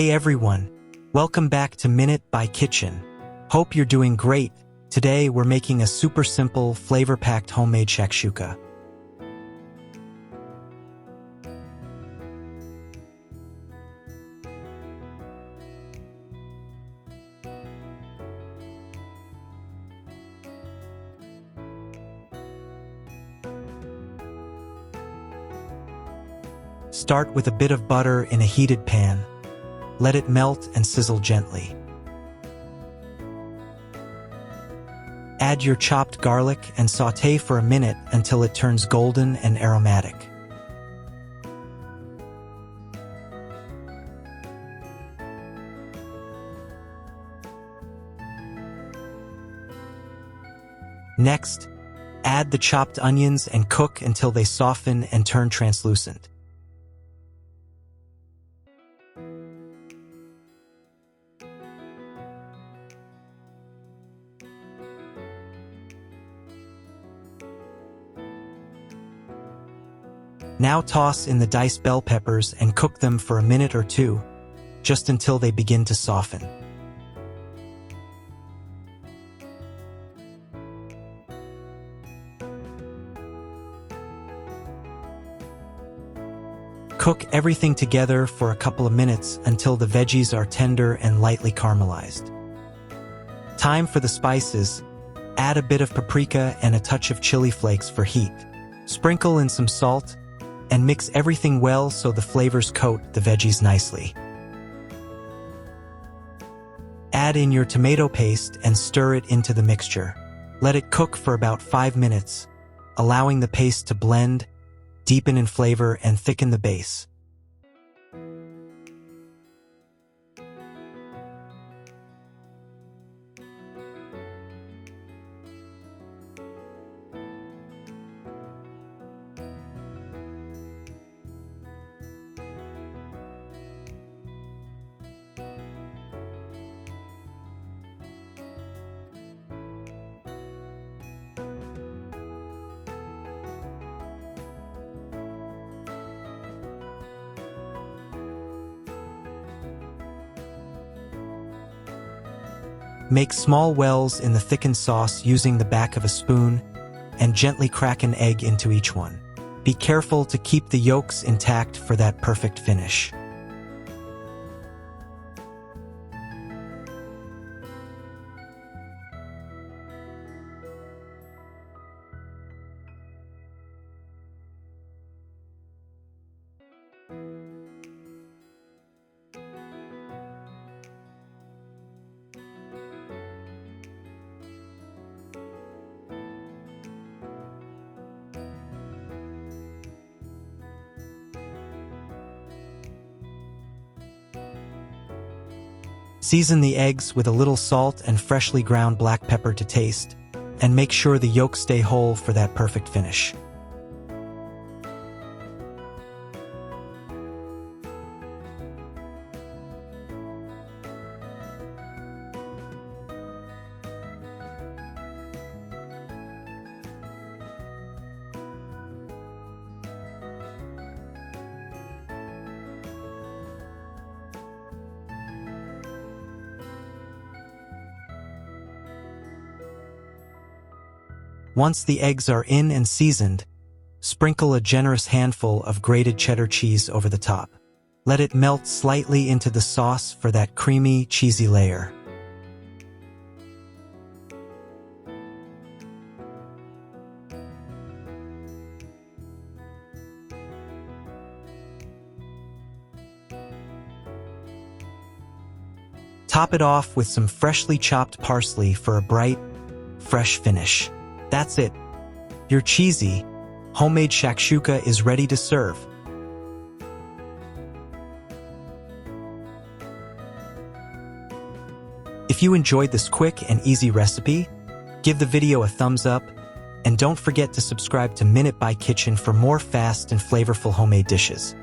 Hey everyone, welcome back to Minute by Kitchen. Hope you're doing great. Today we're making a super simple, flavor-packed homemade shakshouka. Start with a bit of butter in a heated pan. Let it melt and sizzle gently. Add your chopped garlic and sauté for a minute until it turns golden and aromatic. Next, add the chopped onions and cook until they soften and turn translucent. Now toss in the diced bell peppers and cook them for a minute or two, just until they begin to soften. Cook everything together for a couple of minutes until the veggies are tender and lightly caramelized. Time for the spices. Add a bit of paprika and a touch of chili flakes for heat. Sprinkle in some salt and mix everything well so the flavors coat the veggies nicely. Add in your tomato paste and stir it into the mixture. Let it cook for about 5 minutes, allowing the paste to blend, deepen in flavor, and thicken the base. Make small wells in the thickened sauce using the back of a spoon and gently crack an egg into each one. Be careful to keep the yolks intact for that perfect finish. Season the eggs with a little salt and freshly ground black pepper to taste, and make sure the yolks stay whole for that perfect finish. Once the eggs are in and seasoned, sprinkle a generous handful of grated cheddar cheese over the top. Let it melt slightly into the sauce for that creamy, cheesy layer. Top it off with some freshly chopped parsley for a bright, fresh finish. That's it. Your cheesy, homemade shakshouka is ready to serve. If you enjoyed this quick and easy recipe, give the video a thumbs up, and don't forget to subscribe to Minute by Kitchen for more fast and flavorful homemade dishes.